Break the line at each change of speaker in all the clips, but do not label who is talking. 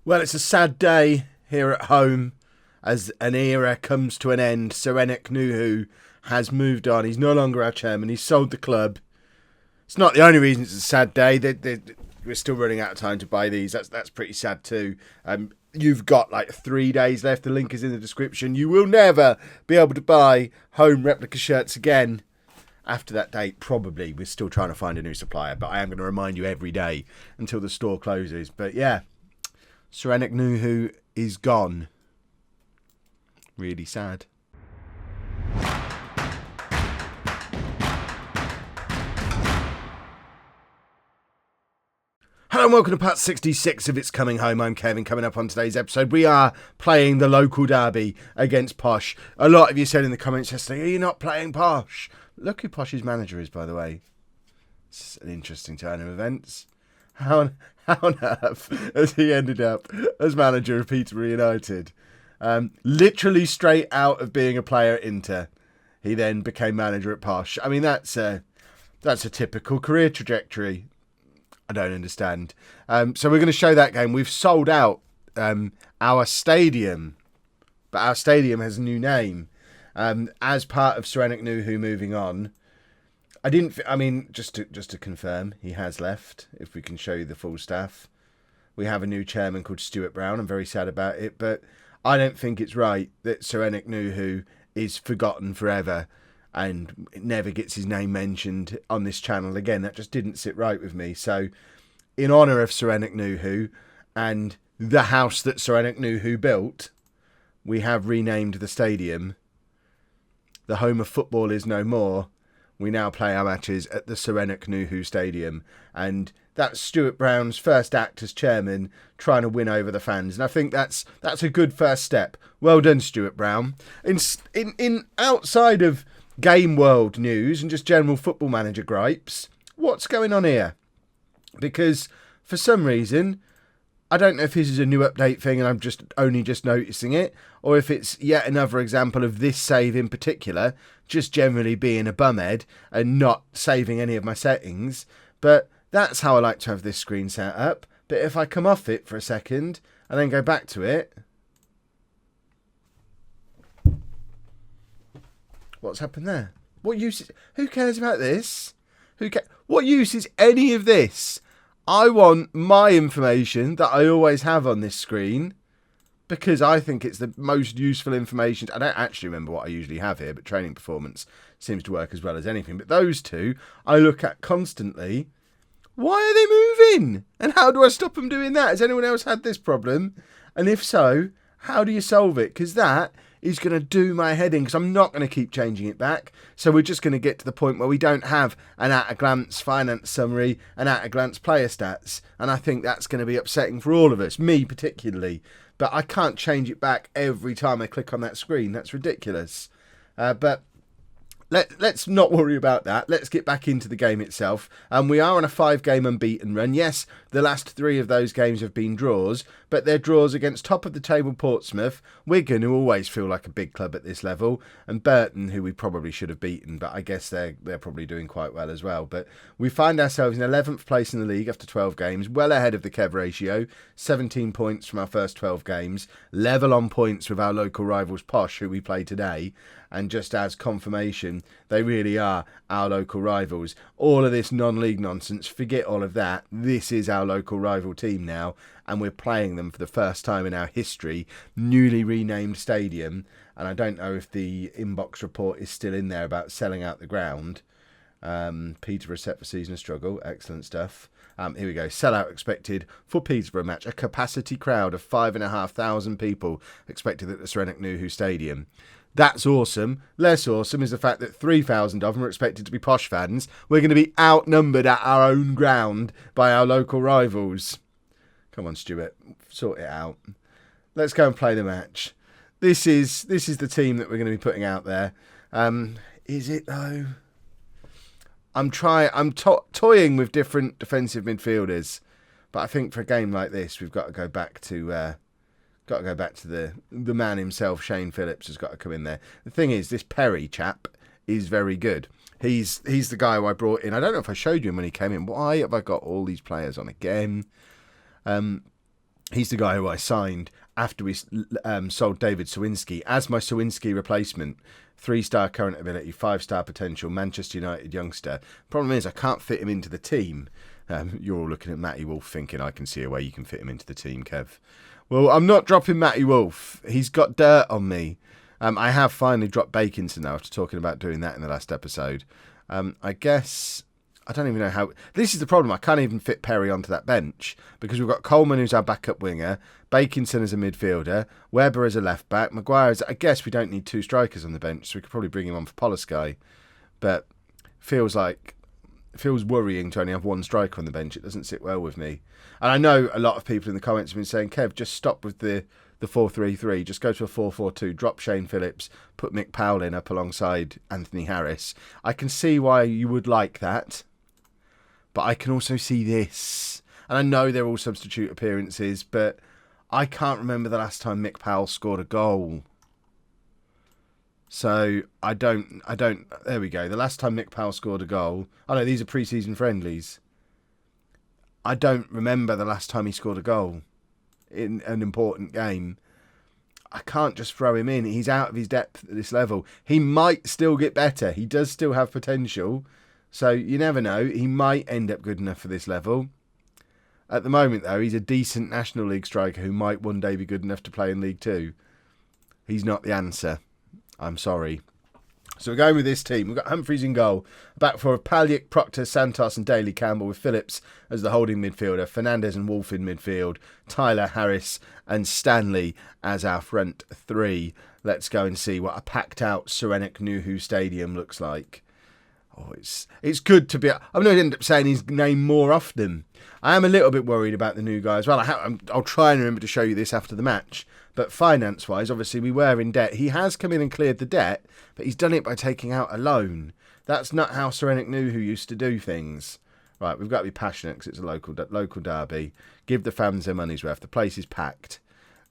Well, it's a sad day here at home as an era comes to an end. Serenik Nuhu has moved on. He's no longer our chairman. He's sold the club. It's not the only reason it's a sad day. We're still running out of time to buy these. That's pretty sad too. You've got like 3 days left. The link is in the description. You will never be able to buy home replica shirts again after that date. Probably. We're still trying to find a new supplier, but I am going to remind you every day until the store closes. But yeah, Serenik Nuhu is gone. Really sad. Hello and welcome to part 66 of It's Coming Home. I'm Kevin. Coming up on today's episode, we are playing the local derby against Posh. A lot of you said in the comments yesterday, are you not playing Posh? Look who Posh's manager is, by the way. It's an interesting turn of events. How on earth has he ended up as manager of Peterborough United? Literally straight out of being a player at Inter, he then became manager at Posh. I mean, that's a typical career trajectory. I don't understand. So we're going to show that game. We've sold out our stadium, but our stadium has a new name as part of Serenik Nuhu moving on. Just to confirm, he has left. If we can show you the full staff, we have a new chairman called Stuart Brown. I'm very sad about it, but I don't think it's right that Serenik Nuhu is forgotten forever and never gets his name mentioned on this channel again. That just didn't sit right with me. So, in honour of Serenik Nuhu and the house that Serenik Nuhu built, we have renamed the stadium. The home of football is no more. We now play our matches at the Serenik Nuhu Stadium. And that's Stuart Brown's first act as chairman, trying to win over the fans. And I think that's a good first step. Well done, Stuart Brown. In outside of game world news and just general football manager gripes, what's going on here? Because for some reason, I don't know if this is a new update thing and I'm only just noticing it, or if it's yet another example of this save in particular just generally being a bumhead and not saving any of my settings. But that's how I like to have this screen set up. But if I come off it for a second and then go back to it, what's happened there? What use is... Who cares about this? What use is any of this? I want my information that I always have on this screen because I think it's the most useful information. I don't actually remember what I usually have here, but training performance seems to work as well as anything. But those two I look at constantly. Why are they moving? And how do I stop them doing that? Has anyone else had this problem? And if so, how do you solve it? Because that is going to do my head in, because I'm not going to keep changing it back. So we're just going to get to the point where we don't have an at-a-glance finance summary, an at-a-glance player stats. And I think that's going to be upsetting for all of us, me particularly. But I can't change it back every time I click on that screen. That's ridiculous. But let's not worry about that. Let's get back into the game itself. We are on a 5-game unbeaten run. Yes, the last 3 of those games have been draws, but they're draws against top-of-the-table Portsmouth, Wigan, who always feel like a big club at this level, and Burton, who we probably should have beaten, but I guess they're probably doing quite well as well. But we find ourselves in 11th place in the league after 12 games, well ahead of the Kev ratio, 17 points from our first 12 games, level on points with our local rivals Posh, who we play today. And just as confirmation, they really are our local rivals. All of this non-league nonsense, forget all of that. This is our local rival team now, and we're playing them for the first time in our history. Newly renamed stadium, and I don't know if the inbox report is still in there about selling out the ground. Peterborough set for season of struggle. Excellent stuff. Here we go. Sellout expected for Peterborough match. A capacity crowd of 5,500 people expected at the Serenik Nuhu Stadium. That's awesome. Less awesome is the fact that 3,000 of them are expected to be Posh fans. We're going to be outnumbered at our own ground by our local rivals. Come on, Stuart. Sort it out. Let's go and play the match. This is the team that we're going to be putting out there. Is it, though? I'm toying with different defensive midfielders. But I think for a game like this, we've got to go back to... the man himself. Shane Phillips has got to come in there. The thing is, this Perry chap is very good. He's the guy who I brought in. I don't know if I showed you him when he came in. Why have I got all these players on again? He's the guy who I signed after we sold David Sawinski as my Sawinski replacement. 3-star current ability, 5-star potential, Manchester United youngster. Problem is, I can't fit him into the team. You're all looking at Matty Wolf thinking, I can see a way you can fit him into the team, Kev. Well, I'm not dropping Matty Wolf. He's got dirt on me. I have finally dropped Bakinson now after talking about doing that in the last episode. I guess... I don't even know how... This is the problem. I can't even fit Perry onto that bench because we've got Coleman, who's our backup winger, Bakinson as a midfielder, Webber as a left-back, Maguire as... I guess we don't need 2 strikers on the bench, so we could probably bring him on for Polisky. But feels worrying to only have 1 striker on the bench. It doesn't sit well with me. And I know a lot of people in the comments have been saying, Kev, just stop with the 4-3-3, just go to a 4-4-2, drop Shane Phillips, put Mick Powell in up alongside Anthony Harris. I can see why you would like that. But I can also see this. And I know they're all substitute appearances, but I can't remember the last time Mick Powell scored a goal. So I don't, there we go. The last time Mick Powell scored a goal. Oh no, these are pre-season friendlies. I don't remember the last time he scored a goal in an important game. I can't just throw him in. He's out of his depth at this level. He might still get better. He does still have potential. So you never know. He might end up good enough for this level. At the moment, though, he's a decent National League striker who might one day be good enough to play in League Two. He's not the answer. I'm sorry. So we're going with this team. We've got Humphreys in goal. A back four of Paliak, Proctor, Santos and Daly Campbell with Phillips as the holding midfielder. Fernandez and Wolf in midfield. Tyler, Harris and Stanley as our front 3. Let's go and see what a packed-out Serenik Nuhu Stadium looks like. Oh, it's good to be... I'm going to end up saying his name more often. I am a little bit worried about the new guy as well. I'll try and remember to show you this after the match. But finance-wise, obviously, we were in debt. He has come in and cleared the debt, but he's done it by taking out a loan. That's not how Serenik Nuhu used to do things. Right, we've got to be passionate because it's a local derby. Give the fans their money's worth. The place is packed.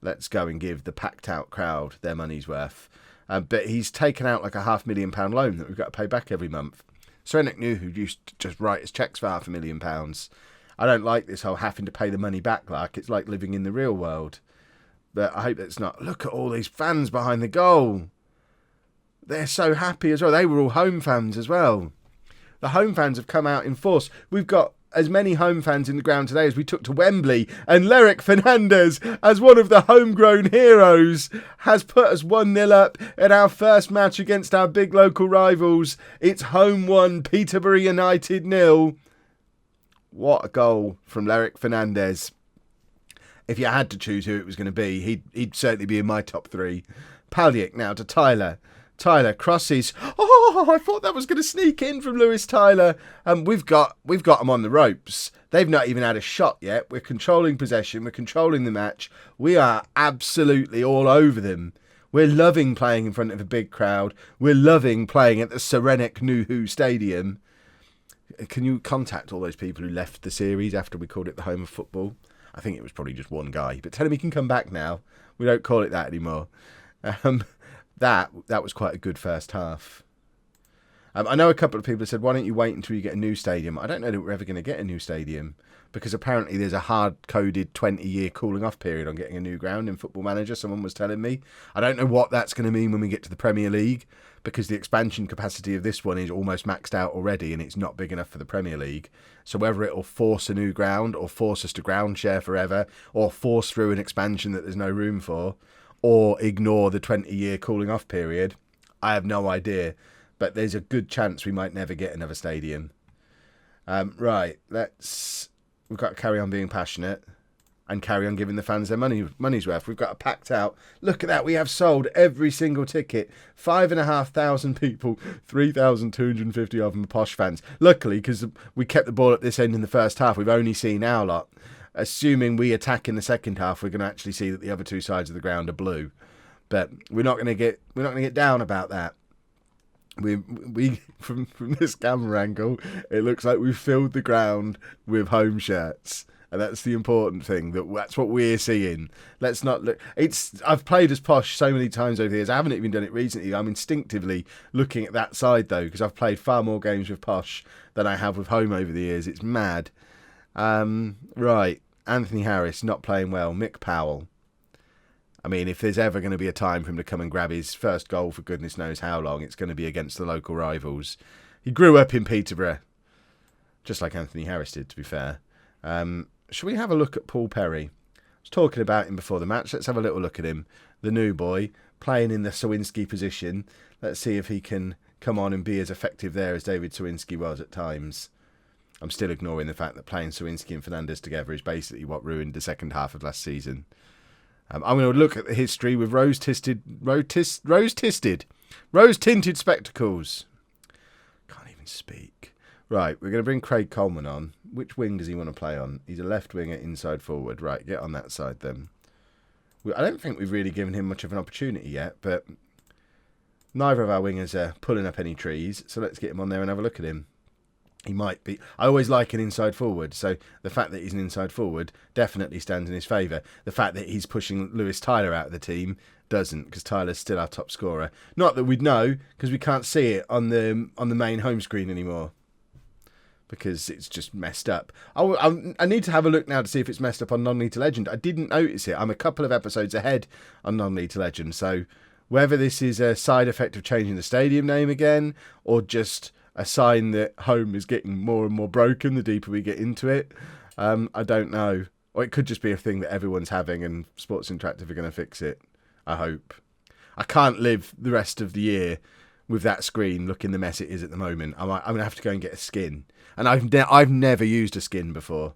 Let's go and give the packed-out crowd their money's worth. But he's taken out like a £500,000 loan that we've got to pay back every month. Serenik Nuhu used to just write his cheques for £500,000. I don't like this whole having to pay the money back like it's like living in the real world. But I hope it's not. Look at all these fans behind the goal. They're so happy as well. They were all home fans as well. The home fans have come out in force. We've got as many home fans in the ground today as we took to Wembley. And Lerick Fernandez, as one of the homegrown heroes, has put us 1-0 up in our first match against our big local rivals. It's home 1, Peterborough United 0. What a goal from Lerick Fernandez. If you had to choose who it was going to be, he'd certainly be in my top 3. Paliak now to Tyler. Tyler crosses. Oh, I thought that was going to sneak in from Lewis Tyler. We've got them on the ropes. They've not even had a shot yet. We're controlling possession. We're controlling the match. We are absolutely all over them. We're loving playing in front of a big crowd. We're loving playing at the Serenik Nuhu Stadium. Can you contact all those people who left the series after we called it the home of football? I think it was probably just one guy. But tell him he can come back now. We don't call it that anymore. That was quite a good first half. I know a couple of people have said, why don't you wait until you get a new stadium? I don't know that we're ever going to get a new stadium because apparently there's a hard-coded 20-year cooling-off period on getting a new ground in Football Manager, someone was telling me. I don't know what that's going to mean when we get to the Premier League because the expansion capacity of this one is almost maxed out already and it's not big enough for the Premier League. So whether it'll force a new ground or force us to ground share forever or force through an expansion that there's no room for or ignore the 20-year cooling-off period, I have no idea. But there's a good chance we might never get another stadium. Right, we've got to carry on being passionate and carry on giving the fans their money's worth. We've got a packed out. Look at that, we have sold every single ticket. 5,500 people, 3,250 of them are Posh fans. Luckily, because we kept the ball at this end in the first half, we've only seen our lot. Assuming we attack in the second half, we're going to actually see that the other two sides of the ground are blue. But we're not going to get down about that. We from this camera angle, it looks like we've filled the ground with home shirts, and that's the important thing. That's what we're seeing. Let's not look. I've played as Posh so many times over the years. I haven't even done it recently. I'm instinctively looking at that side though, because I've played far more games with Posh than I have with home over the years. It's mad. Right. Anthony Harris not playing well. Mick Powell. I mean, if there's ever going to be a time for him to come and grab his first goal for goodness knows how long, it's going to be against the local rivals. He grew up in Peterborough, just like Anthony Harris did, to be fair. Shall we have a look at Paul Perry? I was talking about him before the match. Let's have a little look at him. The new boy, playing in the Sawinski position. Let's see if he can come on and be as effective there as David Sawinski was at times. I'm still ignoring the fact that playing Sawinski and Fernandes together is basically what ruined the second half of last season. I'm going to look at the history with rose-tinted spectacles. Can't even speak. Right, we're going to bring Craig Coleman on. Which wing does he want to play on? He's a left winger, inside forward. Right, get on that side then. I don't think we've really given him much of an opportunity yet, but neither of our wingers are pulling up any trees, so let's get him on there and have a look at him. He might be. I always like an inside forward, so the fact that he's an inside forward definitely stands in his favour. The fact that he's pushing Lewis Tyler out of the team doesn't, because Tyler's still our top scorer. Not that we'd know, because we can't see it on the main home screen anymore, because it's just messed up. I need to have a look now to see if it's messed up on Non-League to Legend. I didn't notice it. I'm a couple of episodes ahead on Non-League to Legend, so whether this is a side effect of changing the stadium name again, or just a sign that home is getting more and more broken the deeper we get into it, I don't know. Or it could just be a thing that everyone's having and Sports Interactive are going to fix it. I hope. I can't live the rest of the year with that screen looking the mess it is at the moment. I'm going to have to go and get a skin. And I've never used a skin before.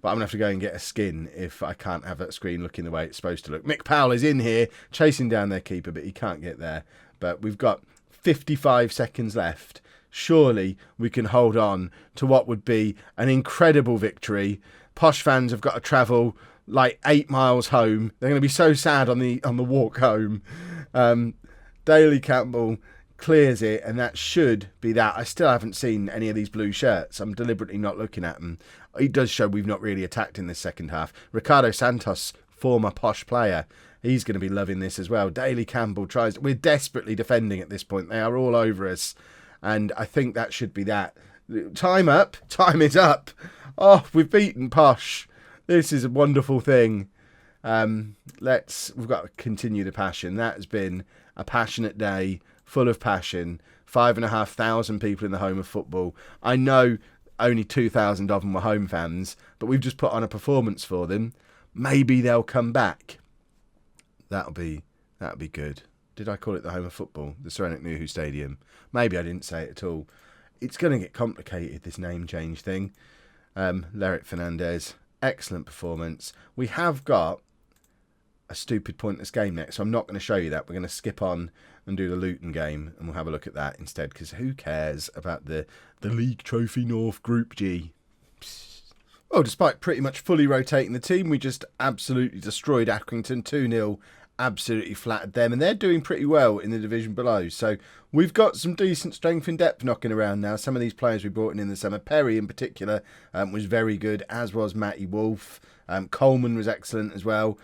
But I'm going to have to go and get a skin if I can't have that screen looking the way it's supposed to look. Mick Powell is in here chasing down their keeper, but he can't get there. But we've got 55 seconds left. Surely we can hold on to what would be an incredible victory. Posh fans have got to travel like 8 miles home. They're going to be so sad on the walk home. Daley Campbell clears it, and that should be that. I still haven't seen any of these blue shirts. I'm deliberately not looking at them. It does show we've not really attacked in this second half. Ricardo Santos, former Posh player, he's going to be loving this as well. Daley Campbell tries. We're desperately defending at this point. They are all over us. And I think that should be that. Time up. Time is up. Oh, we've beaten Posh. This is a wonderful thing. We've got to continue the passion. That has been a passionate day, full of passion. 5,500 people in the home of football. I know only 2,000 of them were home fans, but we've just put on a performance for them. Maybe they'll come back. That'll be good. Did I call it the home of football? The Serenit Nuhu Stadium. Maybe I didn't say it at all. It's going to get complicated, this name change thing. Lerick Fernandes, excellent performance. We have got a stupid pointless game next, so I'm not going to show you that. We're going to skip on and do the Luton game, and we'll have a look at that instead, because who cares about the League Trophy North Group G? Well, despite pretty much fully rotating the team, we just absolutely destroyed Accrington 2-0. Absolutely flattered them, and they're doing pretty well in the division below. So we've got some decent strength in depth knocking around now. Some of these players we brought in the summer, Perry in particular, was very good, as was Matty Wolf. Coleman was excellent as well.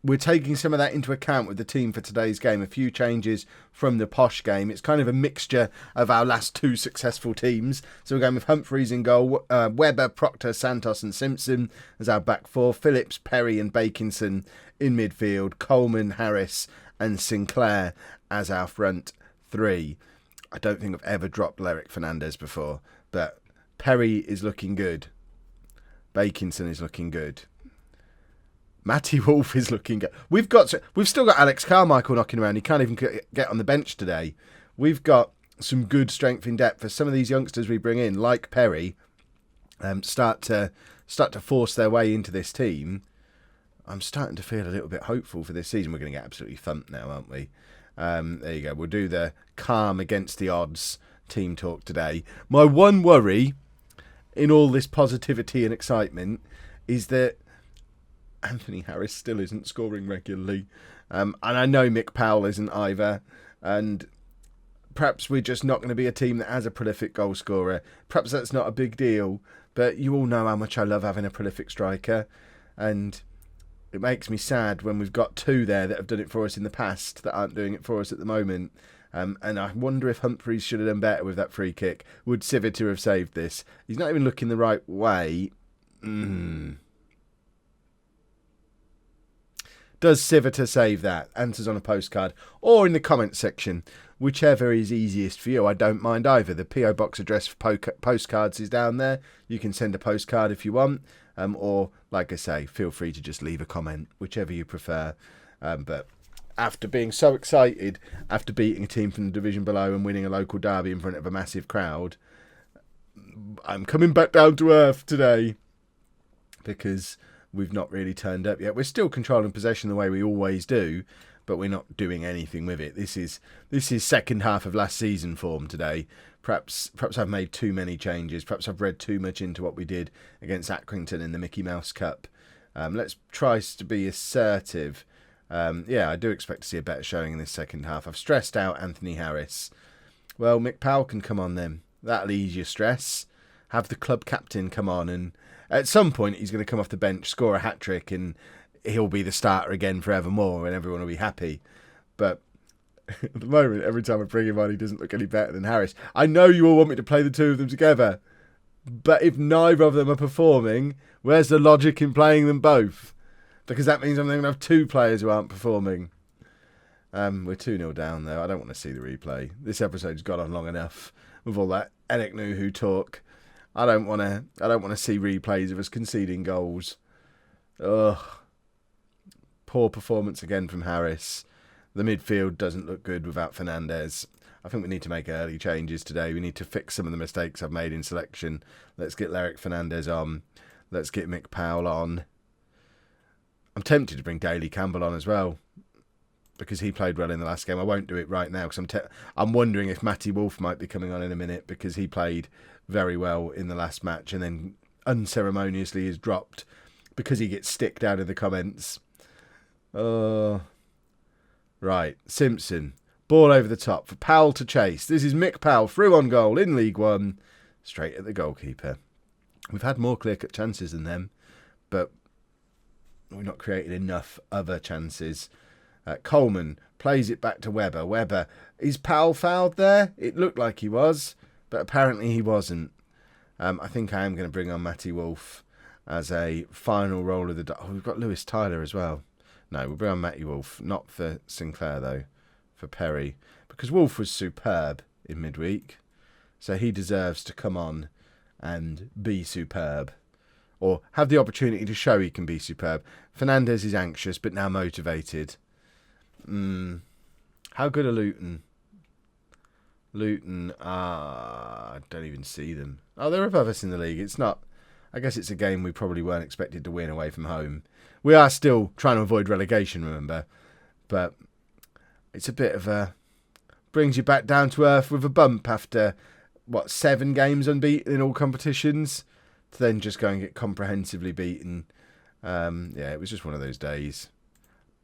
We're taking some of that into account with the team for today's game. A few changes from the Posh game. It's kind of a mixture of our last two successful teams. So we're going with Humphreys in goal, Webber, Proctor, Santos and Simpson as our back four. Phillips, Perry and Bakinson in midfield. Coleman, Harris and Sinclair as our front three. I don't think I've ever dropped Lerick Fernandes before, but Perry is looking good. Bakinson is looking good. Matty Wolf is looking good. We've still got Alex Carmichael knocking around. He can't even get on the bench today. We've got some good strength in depth for some of these youngsters we bring in, like Perry, start to force their way into this team. I'm starting to feel a little bit hopeful for this season. We're going to get absolutely thumped now, aren't we? There you go. We'll do the calm against the odds team talk today. My one worry in all this positivity and excitement is that Anthony Harris still isn't scoring regularly. And I know Mick Powell isn't either. And perhaps we're just not going to be a team that has a prolific goal scorer. Perhaps that's not a big deal. But you all know how much I love having a prolific striker. And it makes me sad when we've got two there that have done it for us in the past that aren't doing it for us at the moment. And I wonder if Humphreys should have done better with that free kick. Would Civita have saved this? He's not even looking the right way. Does Civitar save that? Answers on a postcard or in the comment section. Whichever is easiest for you. I don't mind either. The PO box address for postcards is down there. You can send a postcard if you want. Or, like I say, feel free to just leave a comment, whichever you prefer. But after being so excited, after beating a team from the division below and winning a local derby in front of a massive crowd, I'm coming back down to earth today because we've not really turned up yet. We're still controlling possession the way we always do, but we're not doing anything with it. This is second half of last season form today. Perhaps I've made too many changes. Perhaps I've read too much into what we did against Accrington in the Mickey Mouse Cup. Let's try to be assertive. Yeah, I do expect to see a better showing in this second half. I've stressed out Anthony Harris. Well, Mick Powell can come on then. That'll ease your stress. Have the club captain come on, and at some point he's going to come off the bench, score a hat-trick, and he'll be the starter again forevermore, and everyone will be happy. But at the moment, every time I bring him on, he doesn't look any better than Harris. I know you all want me to play the two of them together, but if neither of them are performing, where's the logic in playing them both? Because that means I'm going to have two players who aren't performing. We're 2-0 down, though. I don't want to see the replay. This episode's gone on long enough with all that Eneknu talk. I don't want to see replays of us conceding goals. Ugh. Poor performance again from Harris. The midfield doesn't look good without Fernandez. I think we need to make early changes today. We need to fix some of the mistakes I've made in selection. Let's get Lerick Fernandez on. Let's get Mick Powell on. I'm tempted to bring Daly Campbell on as well, because he played well in the last game. I won't do it right now because I'm wondering if Matty Wolf might be coming on in a minute, because he played very well in the last match and then unceremoniously is dropped because he gets sticked out of the comments. Right, Simpson. Ball over the top for Powell to chase. This is Mick Powell through on goal in League One. Straight at the goalkeeper. We've had more clear-cut chances than them, but we've not created enough other chances. Coleman plays it back to Webber. Webber, is Powell fouled there? It looked like he was, but apparently he wasn't. I think I am going to bring on Matty Wolf as a final roll of the... Oh, we've got Lewis Tyler as well. No, we'll bring on Matty Wolf. Not for Sinclair, though. For Perry. Because Wolf was superb in midweek. So he deserves to come on and be superb. Or have the opportunity to show he can be superb. Fernandez is anxious, but now motivated. How good are Luton? Luton, I don't even see them. Oh, they're above us in the league. It's not... I guess it's a game we probably weren't expected to win away from home. We are still trying to avoid relegation, remember? But it's a bit of a... brings you back down to earth with a bump after, 7 games unbeaten in all competitions? To then just go and get comprehensively beaten. Yeah, it was just one of those days.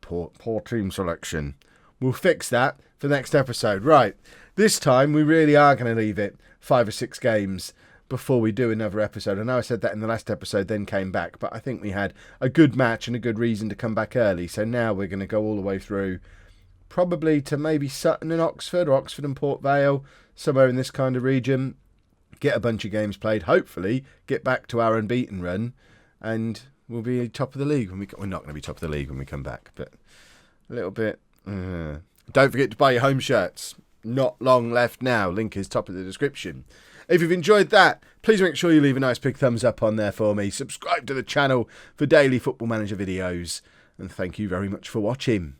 Poor team selection. We'll fix that for the next episode. Right, this time we really are going to leave it 5 or 6 games before we do another episode. I know I said that in the last episode, then came back, but I think we had a good match and a good reason to come back early. So now we're going to go all the way through, probably to maybe Sutton and Oxford, or Oxford and Port Vale, somewhere in this kind of region. Get a bunch of games played, hopefully get back to our unbeaten run, and we'll be top of the league when we're not going to be top of the league when we come back, but a little bit. Don't forget to buy your home shirts. Not long left now. Link is top of the description. If you've enjoyed that, please make sure you leave a nice big thumbs up on there for me. Subscribe to the channel for daily Football Manager videos. And thank you very much for watching.